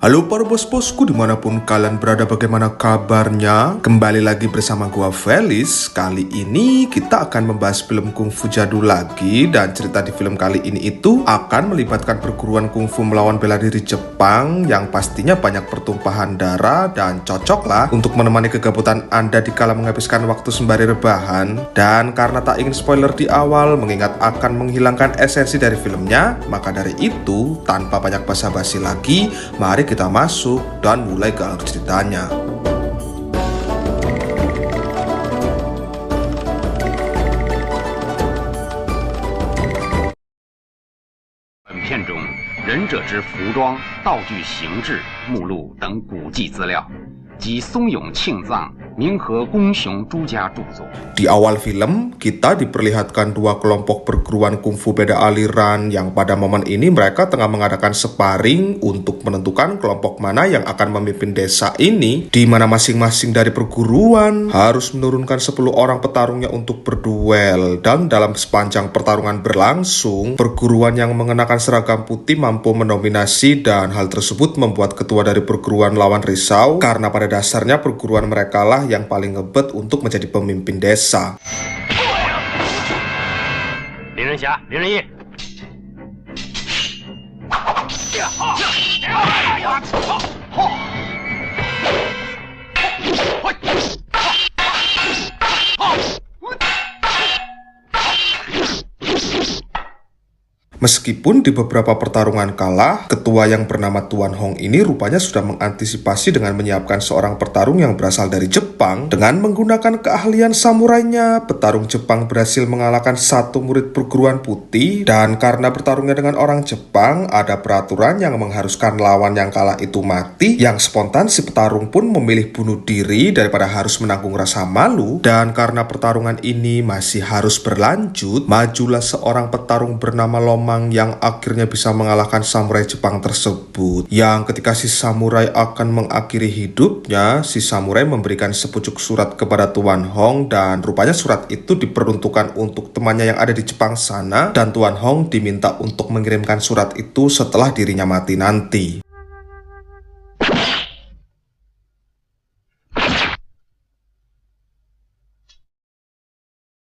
Halo para bos-bosku dimanapun kalian berada, bagaimana kabarnya? Kembali lagi bersama gua Felis. Kali ini kita akan membahas film kungfu jadul lagi. Dan cerita di film kali ini itu akan melibatkan perguruan kungfu melawan bela diri Jepang, yang pastinya banyak pertumpahan darah dan cocok lah untuk menemani kegabutan Anda dikala menghabiskan waktu sembari rebahan. Dan karena tak ingin spoiler di awal mengingat akan menghilangkan esensi dari filmnya, maka dari itu tanpa banyak basa-basi lagi, mari kita masuk dan mulai ke alur ceritanya.片中忍者之服装、道具、形制、目录等古迹资料，及松永庆藏、明和公雄诸家著作。 Di awal film, kita diperlihatkan dua kelompok perguruan kungfu beda aliran yang pada momen ini mereka tengah mengadakan sparring untuk menentukan kelompok mana yang akan memimpin desa ini, di mana masing-masing dari perguruan harus menurunkan 10 orang petarungnya untuk berduel. Dan dalam sepanjang pertarungan berlangsung, perguruan yang mengenakan seragam putih mampu mendominasi, dan hal tersebut membuat ketua dari perguruan lawan risau karena pada dasarnya perguruan mereka lah yang paling ngebet untuk menjadi pemimpin desa. 林仁侠、林仁义。 Meskipun di beberapa pertarungan kalah, ketua yang bernama Tuan Hong ini rupanya sudah mengantisipasi dengan menyiapkan seorang petarung yang berasal dari Jepang. Dengan menggunakan keahlian samurainya, petarung Jepang berhasil mengalahkan satu murid perguruan putih. Dan karena bertarungnya dengan orang Jepang, ada peraturan yang mengharuskan lawan yang kalah itu mati. Yang spontan si petarung pun memilih bunuh diri daripada harus menanggung rasa malu. Dan karena pertarungan ini masih harus berlanjut, majulah seorang petarung bernama Lomang yang akhirnya bisa mengalahkan samurai Jepang tersebut. Yang ketika si samurai akan mengakhiri hidupnya, si samurai memberikan sepucuk surat kepada Tuan Hong, dan rupanya surat itu diperuntukkan untuk temannya yang ada di Jepang sana, dan Tuan Hong diminta untuk mengirimkan surat itu setelah dirinya mati nanti.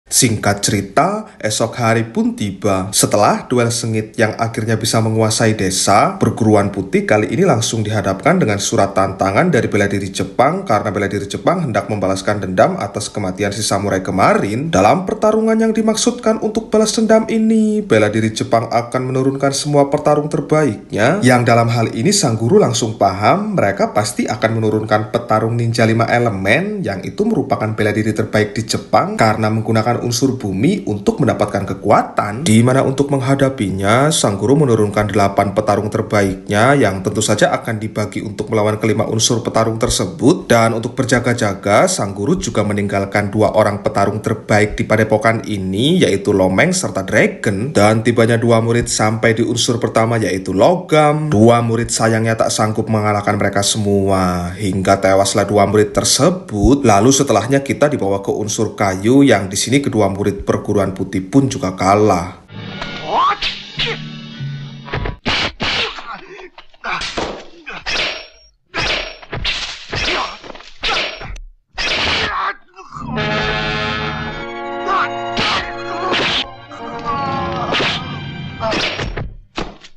Singkat cerita, esok hari pun tiba. Setelah duel sengit yang akhirnya bisa menguasai desa, perguruan putih kali ini langsung dihadapkan dengan surat tantangan dari bela diri Jepang karena bela diri Jepang hendak membalaskan dendam atas kematian si samurai kemarin. Dalam pertarungan yang dimaksudkan untuk balas dendam ini, bela diri Jepang akan menurunkan semua petarung terbaiknya, yang dalam hal ini sang guru langsung paham mereka pasti akan menurunkan petarung ninja 5 elemen, yang itu merupakan bela diri terbaik di Jepang karena menggunakan unsur bumi untuk mendapatkan kekuatan, di mana untuk menghadapinya sang guru menurunkan 8 petarung terbaiknya yang tentu saja akan dibagi untuk melawan kelima unsur petarung tersebut. Dan untuk berjaga-jaga, sang guru juga meninggalkan 2 orang petarung terbaik di padepokan ini, yaitu Lomeng serta Dragon. Dan tibanya 2 murid sampai di unsur pertama, yaitu logam. 2 murid sayangnya tak sanggup mengalahkan mereka semua, hingga tewaslah 2 murid tersebut. Lalu setelahnya kita dibawa ke unsur kayu, yang di sini kedua murid perguruan putih pun juga kalah.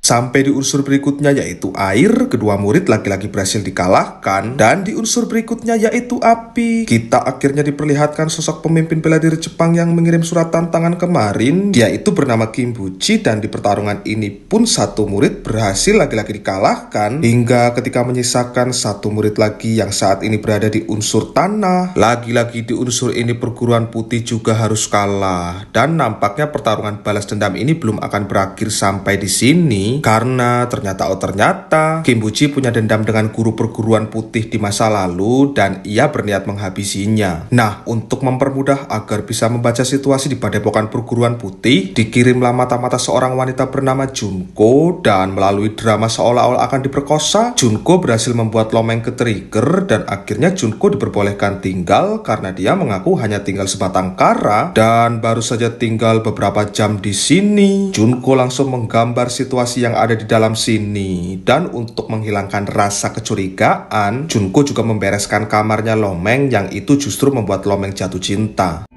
Sampai di unsur berikutnya, yaitu air, kedua murid laki-laki berhasil dikalahkan. Dan di unsur berikutnya, yaitu api, kita akhirnya diperlihatkan sosok pemimpin bela diri Jepang yang mengirim surat tantangan kemarin. Dia itu bernama Kimbuchi, dan di pertarungan ini pun satu murid berhasil laki-laki dikalahkan, hingga ketika menyisakan satu murid lagi yang saat ini berada di unsur tanah. Lagi-lagi di unsur ini perguruan putih juga harus kalah, dan nampaknya pertarungan balas dendam ini belum akan berakhir sampai di sini. Karena ternyata Kimbuchi punya dendam dengan guru perguruan putih di masa lalu, dan ia berniat menghabisinya. Nah, untuk mempermudah agar bisa membaca situasi di padepokan perguruan putih, dikirimlah mata-mata seorang wanita bernama Junko. Dan melalui drama seolah-olah akan diperkosa, Junko berhasil membuat Lomeng ke-trigger, dan akhirnya Junko diperbolehkan tinggal karena dia mengaku hanya tinggal sebatang kara. Dan baru saja tinggal beberapa jam di sini, Junko langsung menggambar situasi yang yang ada di dalam sini. Dan untuk menghilangkan rasa kecurigaan, Junko juga membereskan kamarnya Lomeng yang itu justru membuat Lomeng jatuh cinta.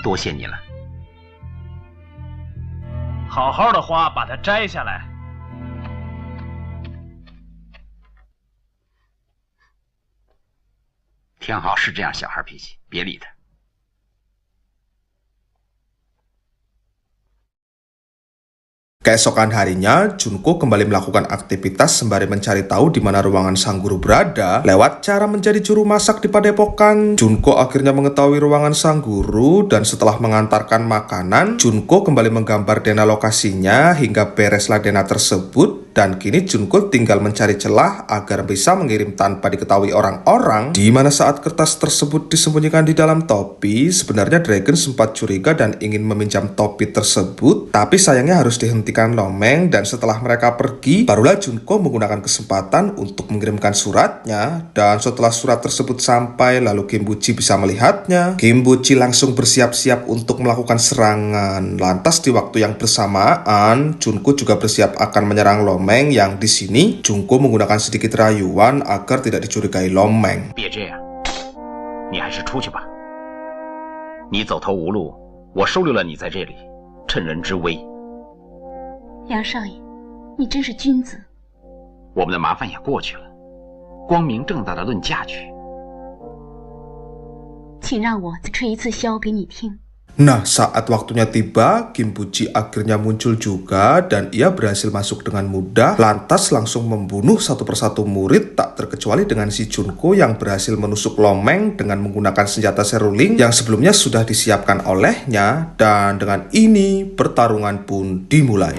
多谢你了。好好的花把它摘下来。天豪是这样小孩脾气，别理他。 Keesokan harinya, Junko kembali melakukan aktivitas sembari mencari tahu di mana ruangan sang guru berada. Lewat cara menjadi juru masak di padepokan, Junko akhirnya mengetahui ruangan sang guru dan setelah mengantarkan makanan, Junko kembali menggambar Dena lokasinya hingga bereslah Dena tersebut. Dan kini Junko tinggal mencari celah agar bisa mengirim tanpa diketahui orang-orang. Di mana saat kertas tersebut disembunyikan di dalam topi, sebenarnya Dragon sempat curiga dan ingin meminjam topi tersebut. Tapi sayangnya harus dihentikan Lomeng, dan setelah mereka pergi, barulah Junko menggunakan kesempatan untuk mengirimkan suratnya. Dan setelah surat tersebut sampai, lalu Kimbuchi bisa melihatnya. Kimbuchi langsung bersiap-siap untuk melakukan serangan. Lantas di waktu yang bersamaan, Junko juga bersiap akan menyerang Lomeng. Yang di sini Junko menggunakan sedikit rayuan agar tidak dicurigai Lomeng. 别这样，你还是出去吧。你走投无路，我收留了你在这里，趁人之危。杨少爷，你真是君子。我们的麻烦也过去了，光明正大的论嫁去。请让我再吹一次箫给你听。 Nah, saat waktunya tiba, Kimbuchi akhirnya muncul juga dan ia berhasil masuk dengan mudah, lantas langsung membunuh satu persatu murid tak terkecuali dengan si Junko yang berhasil menusuk Lomeng dengan menggunakan senjata seruling yang sebelumnya sudah disiapkan olehnya, dan dengan ini pertarungan pun dimulai.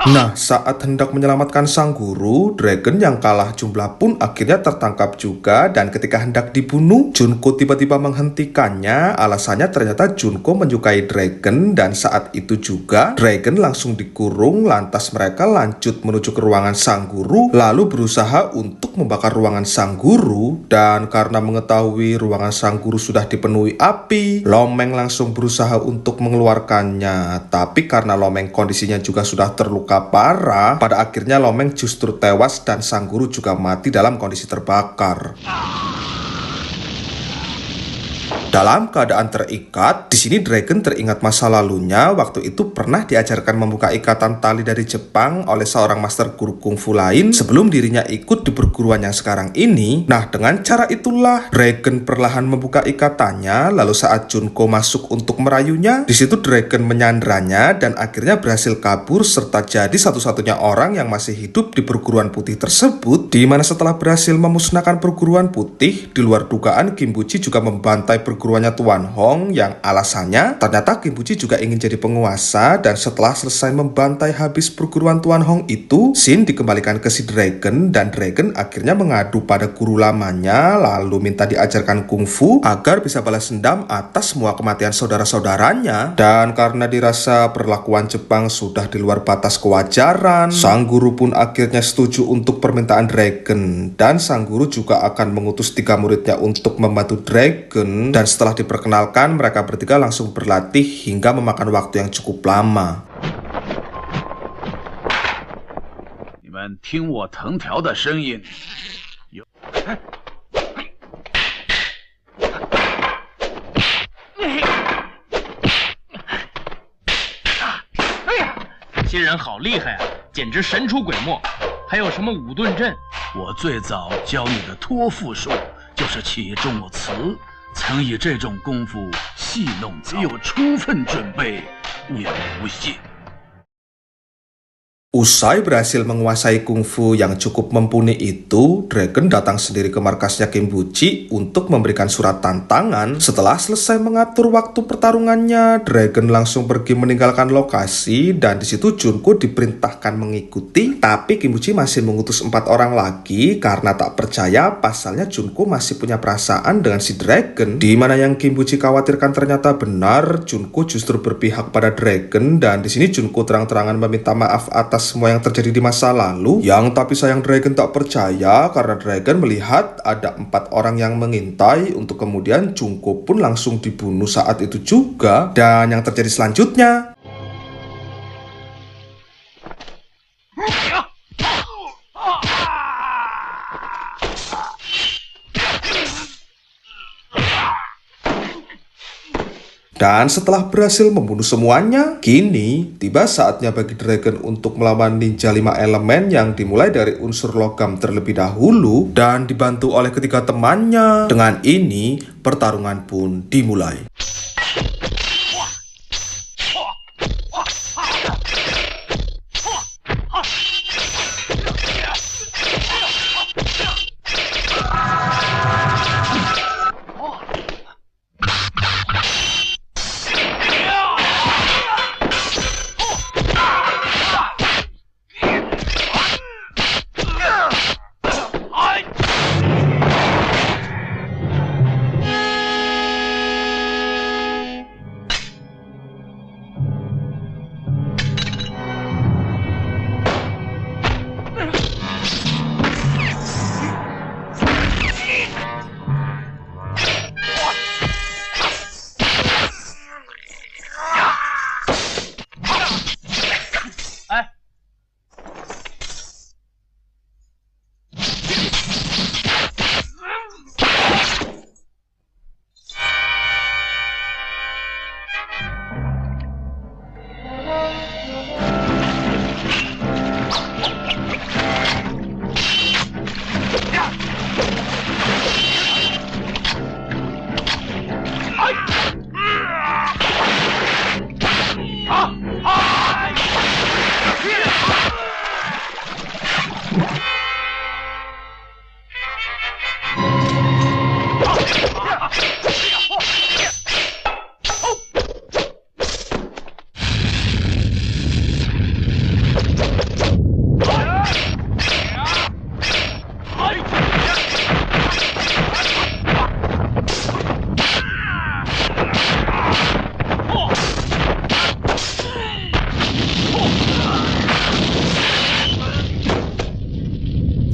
Nah, saat hendak menyelamatkan sang guru, Dragon yang kalah jumlah pun akhirnya tertangkap juga, dan ketika hendak dibunuh, Junko tiba-tiba menghentikannya. Alasannya ternyata Junko menyukai Dragon, dan saat itu juga Dragon langsung dikurung. Lantas mereka lanjut menuju ke ruangan sang guru, lalu berusaha untuk membakar ruangan sang guru. Dan karena mengetahui ruangan sang guru sudah dipenuhi api, Lomeng langsung berusaha untuk mengeluarkannya. Tapi karena Lomeng kondisinya juga sudah terluka parah, pada akhirnya Lomeng justru tewas dan sang guru juga mati dalam kondisi terbakar. Dalam keadaan terikat, di sini Dragon teringat masa lalunya. Waktu itu pernah diajarkan membuka ikatan tali dari Jepang oleh seorang master guru kungfu lain sebelum dirinya ikut di perguruan yang sekarang ini. Nah, dengan cara itulah Dragon perlahan membuka ikatannya. Lalu saat Junko masuk untuk merayunya, di situ Dragon menyandranya dan akhirnya berhasil kabur serta jadi satu-satunya orang yang masih hidup di perguruan putih tersebut. Di mana setelah berhasil memusnahkan perguruan putih, di luar dugaan Kimbuchi juga membantai perguruannya Tuan Hong, yang alasannya ternyata Kimbuchi juga ingin jadi penguasa. Dan setelah selesai membantai habis perguruan Tuan Hong itu, Shin dikembalikan ke si Dragon, dan Dragon akhirnya mengadu pada guru lamanya lalu minta diajarkan kungfu agar bisa balas dendam atas semua kematian saudara-saudaranya. Dan karena dirasa perlakuan Jepang sudah di luar batas kewajaran, sang guru pun akhirnya setuju untuk permintaan Dragon, dan sang guru juga akan mengutus 3 muridnya untuk membantu Dragon. Dan setelah diperkenalkan, mereka bertiga langsung berlatih hingga memakan waktu yang cukup lama. 你们听我藤条的声音。新人好厉害啊，简直神出鬼没。还有什么五盾阵？我最早教你的托付术就是起重词。 曾以这种功夫戏弄曹，有充分准备，也无信。Usai berhasil menguasai kungfu yang cukup mumpuni itu, Dragon datang sendiri ke markasnya Kimbuchi untuk memberikan surat tantangan. Setelah selesai mengatur waktu pertarungannya, Dragon langsung pergi meninggalkan lokasi dan di situ Junko diperintahkan mengikuti. Tapi Kimbuchi masih mengutus 4 orang lagi karena tak percaya pasalnya Junko masih punya perasaan dengan si Dragon. Di mana yang Kimbuchi khawatirkan ternyata benar, Junko justru berpihak pada Dragon dan di sini Junko terang-terangan meminta maaf atas semua yang terjadi di masa lalu. Tapi sayang Dragon tak percaya karena Dragon melihat ada 4 orang yang mengintai untuk kemudian Junko pun langsung dibunuh saat itu juga. Dan yang terjadi selanjutnya, dan setelah berhasil membunuh semuanya, kini tiba saatnya bagi Dragon untuk melawan ninja 5 elemen yang dimulai dari unsur logam terlebih dahulu dan dibantu oleh ketiga temannya. Dengan ini, pertarungan pun dimulai.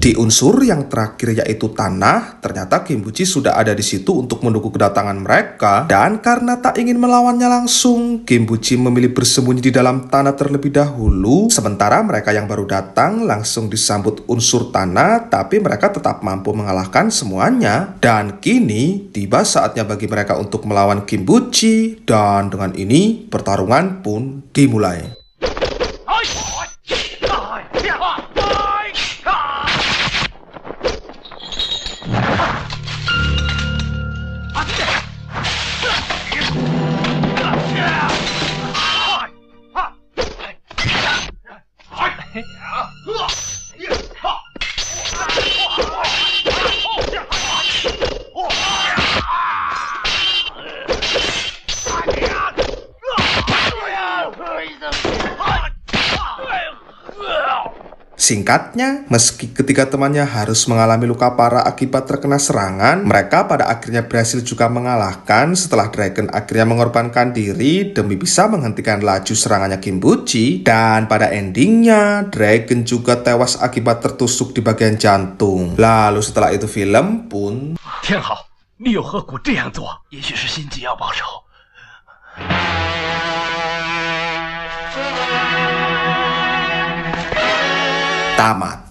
Di unsur yang terakhir yaitu tanah, ternyata Kimbuchi sudah ada di situ untuk menunggu kedatangan mereka. Dan karena tak ingin melawannya langsung, Kimbuchi memilih bersembunyi di dalam tanah terlebih dahulu. Sementara mereka yang baru datang langsung disambut unsur tanah, tapi mereka tetap mampu mengalahkan semuanya. Dan kini tiba saatnya bagi mereka untuk melawan Kimbuchi. Dan dengan ini pertarungan pun dimulai. Singkatnya, meski ketiga temannya harus mengalami luka parah akibat terkena serangan, mereka pada akhirnya berhasil juga mengalahkan setelah Dragon akhirnya mengorbankan diri demi bisa menghentikan laju serangannya Kimbuchi. Dan pada endingnya, Dragon juga tewas akibat tertusuk di bagian jantung. Lalu setelah itu film pun... 天好，你有何苦这样做？也许是心急要报仇。 tamat.